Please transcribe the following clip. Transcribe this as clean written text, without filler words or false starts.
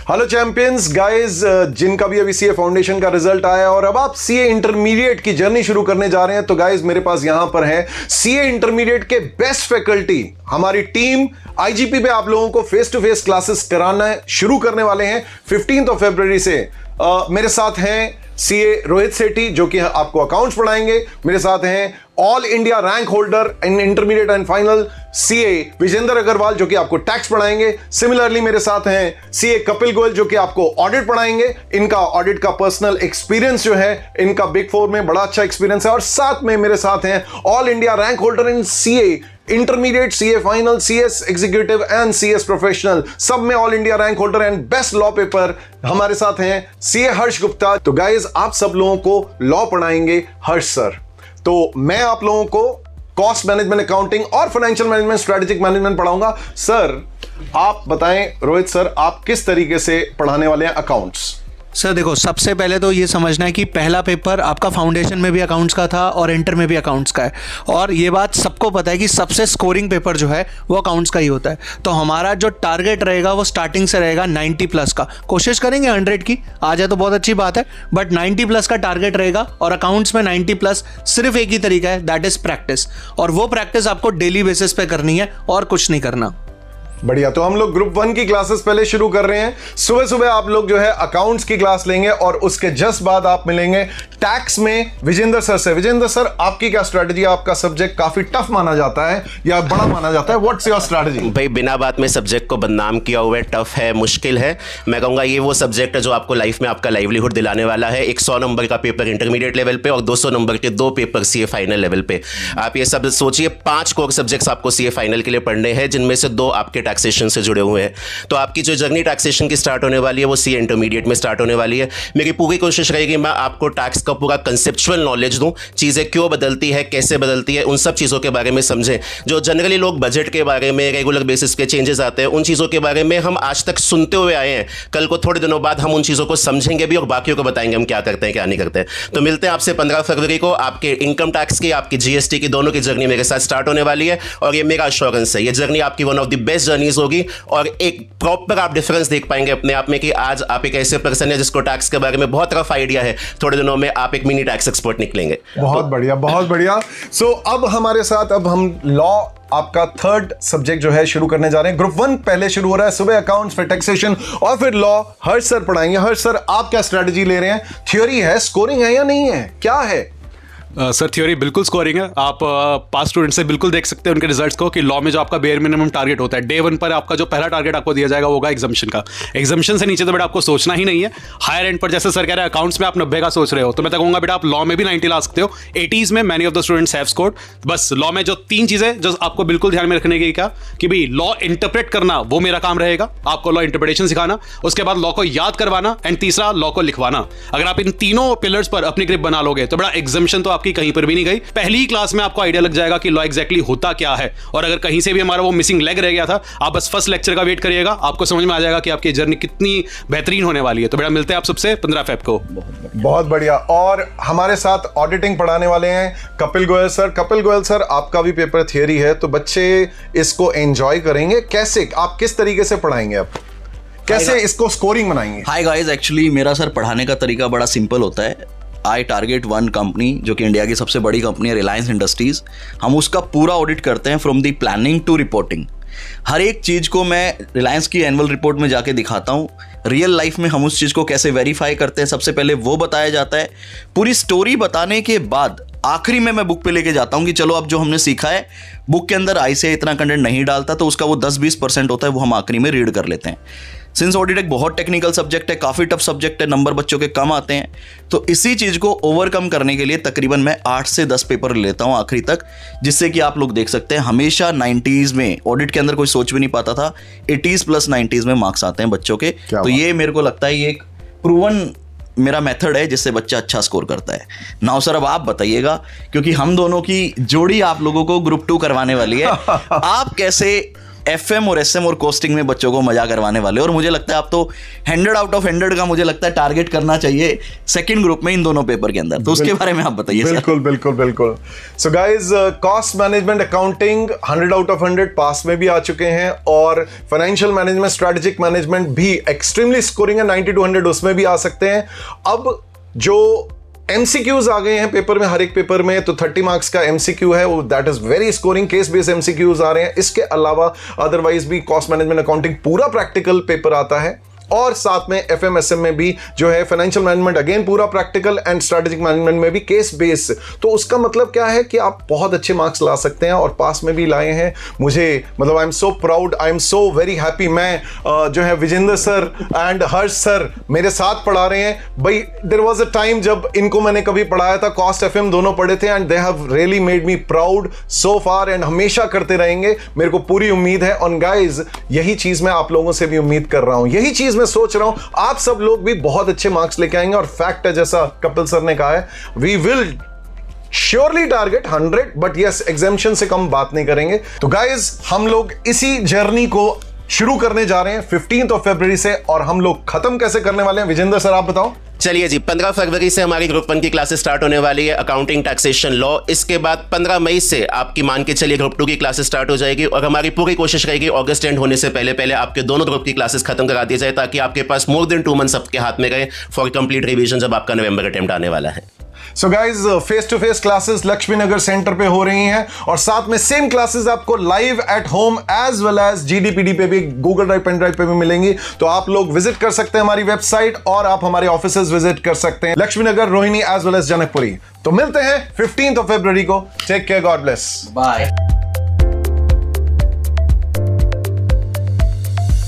Hello champions guys, जिनका भी अभी सीए फाउंडेशन का रिजल्ट आया और अब आप सीए इंटरमीडिएट की जर्नी शुरू करने जा रहे हैं, तो गाइस मेरे पास यहां पर है सीए इंटरमीडिएट के बेस्ट फैकल्टी। हमारी टीम आईजीपी पे आप लोगों को फेस टू फेस क्लासेस कराना शुरू करने वाले हैं 15 फरवरी से। मेरे साथ हैं सीए रोहित सेठी जो कि आपको अकाउंट्स पढ़ाएंगे। मेरे साथ हैं all India rank holder in intermediate and final CA Vijendra Agarwal जो कि आपको टैक्स पढ़ाएंगे। सिमिलरली मेरे साथ हैं सीए कपिल गोयल जो कि आपको ऑडिट पढ़ाएंगे। इनका ऑडिट का पर्सनल एक्सपीरियंस जो है, इनका बिग फोर में बड़ा अच्छा एक्सपीरियंस है। और साथ में मेरे साथ हैं all India rank holder in CA intermediate, CA final, CS executive and CS professional, सब में all India rank holder and best law paper. हमारे साथ हैं सीए हर्ष गुप्ता। तो गाइज आप सब लोगों को लॉ पढ़ाएंगे हर्ष सर। तो मैं आप लोगों को कॉस्ट मैनेजमेंट, अकाउंटिंग और फाइनेंशियल मैनेजमेंट, स्ट्रेटेजिक मैनेजमेंट पढ़ाऊंगा। सर आप बताएं, रोहित सर आप किस तरीके से पढ़ाने वाले हैं अकाउंट्स? सर देखो, सबसे पहले तो ये समझना है कि पहला पेपर आपका फाउंडेशन में भी अकाउंट्स का था और इंटर में भी अकाउंट्स का है। और ये बात सबको पता है कि सबसे स्कोरिंग पेपर जो है वो अकाउंट्स का ही होता है। तो हमारा जो टारगेट रहेगा वो स्टार्टिंग से रहेगा 90 प्लस का। कोशिश करेंगे 100 की आ जाए तो बहुत अच्छी बात है, बट 90 प्लस का टारगेट रहेगा। और अकाउंट्स में 90 प्लस सिर्फ एक ही तरीका है, दैट इज प्रैक्टिस। और वो प्रैक्टिस आपको डेली बेसिस पे करनी है और कुछ नहीं करना। बढ़िया। तो हम लोग ग्रुप 1 की क्लासेस पहले शुरू कर रहे हैं। सुबह सुबह आप लोग जो है अकाउंट्स की क्लास लेंगे और उसके जस्ट बाद आप मिलेंगे टैक्स में विजेंद्र सर से। विजेंद्र सर आपकी क्या स्ट्रेटजी? आपका सब्जेक्ट काफी टफ माना जाता है या बड़ा माना जाता है, व्हाट्स योर स्ट्रेटजी? भाई बिना बात में सब्जेक्ट को बदनाम किया हुआ है, टफ है, मुश्किल है। मैं कहूँगा ये वो सब्जेक्ट है जो आपको लाइफ में आपका लाइवलीहुड दिलाने वाला है। एक 100 नंबर का पेपर इंटरमीडिएट लेवल पे और 200 नंबर के 2 पेपर सीए फाइनल लेवल पे। आप ये सब सोचिए, 5 कोर सब्जेक्ट्स आपको सीए फाइनल के लिए पढ़ने हैं, जिनमें से 2 आपके टैक्सेशन से जुड़े हुए हैं। तो आपकी जो जर्नी टैक्सेशन की स्टार्ट होने वाली है वो सीए इंटरमीडिएट में स्टार्ट होने वाली है। मेरी पूरी कोशिश रहेगी मैं आपको टैक्स का पूरा कंसेप्चुअल नॉलेज दूं, चीज़ें क्यों बदलती है, कैसे बदलती है, उन सब चीज़ों के बारे में समझें। जो जनरली लोग बजट के बारे में, रेगुलर बेसिस के चेंजेस आते हैं, उन चीज़ों के बारे में हम आज तक सुनते हुए आए हैं। कल को थोड़े दिनों बाद हम उन चीज़ों को समझेंगे भी और बाकियों को बताएंगे हम क्या करते हैं क्या नहीं करते हैं। तो मिलते हैं आपसे 15 फरवरी को। आपके इनकम टैक्स की, आपकी जीएसटी की, दोनों की जर्नी मेरे साथ स्टार्ट होने वाली है। और ये मेरा एश्योरेंस है, ये जर्नी आपकी one of the best journeys होगी। और एक प्रॉपर आप डिफरेंस देख पाएंगे अपने आप में कि आज आप एक ऐसे पर्सन है जिसको टैक्स के बारे में बहुत रफ आइडिया है, थोड़े दिनों में आप एक मिनी टैक्स एक्सपर्ट निकलेंगे। बहुत बढ़िया, बहुत बढ़िया। सो अब हमारे साथ अब हम लॉ आपका 3rd सब्जेक्ट जो है शुरू करने जा रहे हैं। ग्रुप 1 पहले शुरू हो रहा है, सुबह अकाउंट्स, फिर टैक्सेशन और फिर लॉ। हर्ष सर पढ़ाएंगे। हर्ष सर आप क्या स्ट्रेटजी ले रहे हैं? थ्योरी है, स्कोरिंग है या नहीं है, क्या है? सर थ्योरी बिल्कुल स्कोरिंग है। आप पास स्टूडेंट से बिल्कुल देख सकते हैं उनके रिजल्ट्स को कि लॉ में जो आपका बेयर मिनिमम टारगेट होता है, डे 1 पर आपका जो पहला टारगेट आपको दिया जाएगा वो होगा एग्जाम्शन का। एग्जाम्शन से नीचे तो बेटा आपको सोचना ही नहीं है। हायर एंड पर जैसे सर कह रहे हैं अकाउंट्स में आप 90 का सोच रहे हो, तो मैं तो कहूँगा बेटा आप लॉ में भी 90 ला सकते हो। 80s में many of the students have scored. बस लॉ में जो 3 चीज़ें जो आपको बिल्कुल ध्यान में रखने की, क्या कि भाई लॉ इंटरप्रेट करना वो मेरा काम रहेगा, आपको लॉ इंटरप्रिटेशन सिखाना, उसके बाद लॉ को याद करवाना एंड तीसरा लॉ को लिखवाना। अगर आप इन तीनों पिलर्स पर अपनी ग्रिप बना लोगे तो बड़ा एग्जाम्शन तो आपकी कहीं पर भी नहीं गई। पहली क्लास में आपको आइडिया लग जाएगा कि लॉ एग्जैक्टली होता क्या है। और अगर कहीं से भी हमारा वो मिसिंग लेग रह गया था, आप बस फर्स्ट लेक्चर का वेट करिएगा, आपको समझ में आ जाएगा कि आपकी जर्नी कितनी बेहतरीन होने वाली है। तो बेटा मिलते हैं आप सबसे 15 फेब को। बहुत बढ़िया। और हमारे साथ ऑडिटिंग पढ़ाने वाले हैं कपिल गोयल सर। कपिल गोयल सर आपका भी पेपर थियरी है, तो बच्चे इसको एंजॉय करेंगे कैसे? आप किस तरीके से पढ़ाएंगे? आप कैसे इसको स्कोरिंग बनाएंगे? हाय गाइस, एक्चुअली मेरा सर पढ़ाने का तरीका बड़ा सिंपल होता है। आई टारगेट 1 कंपनी जो कि इंडिया की सबसे बड़ी कंपनी है, रिलायंस इंडस्ट्रीज। हम उसका पूरा ऑडिट करते हैं from the planning to reporting. हर एक चीज़ को मैं रिलायंस की एनुअल रिपोर्ट में जाके दिखाता हूँ। रियल लाइफ में हम उस चीज़ को कैसे वेरीफाई करते हैं, सबसे पहले वो बताया जाता है। पूरी स्टोरी बताने के बाद आखिरी में मैं बुक पे लेके जाता हूँ कि चलो अब जो हमने सीखा है, बुक के अंदर आईसीएआई इतना कंटेंट नहीं डालता तो उसका वो 10-20% होता है, वो हम आखिरी में रीड कर लेते हैं। सिंस ऑडिट एक बहुत टेक्निकल सब्जेक्ट है, काफ़ी टफ सब्जेक्ट है, नंबर बच्चों के कम आते हैं, तो इसी चीज़ को ओवरकम करने के लिए तकरीबन मैं 8 से 10 पेपर लेता हूँ आखिरी तक, जिससे कि आप लोग देख सकते हैं हमेशा 90s में ऑडिट के अंदर कोई सोच भी नहीं पाता था, 80s प्लस 90s में मार्क्स आते हैं बच्चों के। तो ये मेरे को लगता है ये एक प्रूवन मेरा मेथड है जिससे बच्चा अच्छा स्कोर करता है। नाउ सर अब आप बताइएगा, क्योंकि हम दोनों की जोड़ी आप लोगों को ग्रुप 2 करवाने वाली है, आप कैसे FM और SM और कोस्टिंग में बच्चों को मजा करवाने वाले हो। और मुझे लगता है आप तो 100 आउट ऑफ 100 का मुझे लगता है टारगेट करना चाहिए सेकंड ग्रुप में इन दोनों पेपर के अंदर। तो उसके बारे में आप बताइए सर। बिल्कुल बिल्कुल बिल्कुल। So guys, cost management accounting 100 out of 100 पास में भी आ चुके हैं, और फाइनेंशियल मैनेजमेंट स्ट्रेटेजिक मैनेजमेंट भी एक्सट्रीमली स्कोरिंग है, 90 to 100 उसमें भी आ सकते हैं। अब जो MCQs आ गए हैं पेपर में, हर एक पेपर में तो 30 मार्क्स का MCQ है, वो that is very scoring. Case based MCQs आ रहे हैं। इसके अलावा अदरवाइज भी कॉस्ट मैनेजमेंट अकाउंटिंग पूरा प्रैक्टिकल पेपर आता है, और साथ में FMSM में भी जो है फाइनेंशियल मैनेजमेंट अगेन पूरा प्रैक्टिकल, एंड स्ट्रेटेजिक मैनेजमेंट में भी केस बेस। तो उसका मतलब क्या है कि आप बहुत अच्छे मार्क्स ला सकते हैं, और पास में भी लाए हैं। मुझे मतलब I am so proud, I am so very happy. मैं जो है Vijendra sir and Harsh sir मेरे साथ पढ़ा रहे हैं भाई। देयर वाज अ टाइम जब इनको मैंने कभी पढ़ाया था, कॉस्ट FM दोनों पढ़े थे, and they have really made me proud so far, and हमेशा करते रहेंगे, मेरे को पूरी उम्मीद है। और गाइज, यही चीज मैं आप लोगों से भी उम्मीद कर रहा हूं, यही चीज मैं सोच रहा हूं, आप सब लोग भी बहुत अच्छे मार्क्स लेके आएंगे। और फैक्ट है, जैसा कपिल सर ने कहा है, we will surely target 100, but yes, examination से कम बात नहीं करेंगे। तो गाइज, हम लोग इसी जर्नी को शुरू करने जा रहे हैं 15 फरवरी से, और हम लोग खत्म कैसे करने वाले हैं, विजेंद्र सर आप बताओ। चलिए जी, 15 फरवरी से हमारी ग्रुप 1 की क्लासेस स्टार्ट होने वाली है, अकाउंटिंग, टैक्सेशन, लॉ। इसके बाद 15 मई से आपकी मान के चलिए ग्रुप 2 की क्लासेस स्टार्ट हो जाएगी, और हमारी पूरी कोशिश रहेगी अगस्त एंड होने से पहले पहले आपके दोनों ग्रुप की क्लासेस खत्म करा दी जाए, ताकि आपके पास मोर देन 2 मंथ्स आपके हाथ में गए फॉर कंप्लीट रिवीजन जब आपका नवंबर अटेम्प्ट आने वाला है। So guys, face to face classes Laxmi Nagar centre पे हो रही हैं, और साथ में सेम क्लासेस आपको live at home as well as GDPD पे भी, गूगल ड्राइव, पेन ड्राइव पे भी मिलेंगी। तो आप लोग विजिट कर सकते हैं हमारी वेबसाइट, और आप हमारे ऑफिसेज विजिट कर सकते हैं, Laxmi Nagar, Rohini as well as Janakpuri. तो मिलते हैं 15 फरवरी को। Take care, god bless, bye.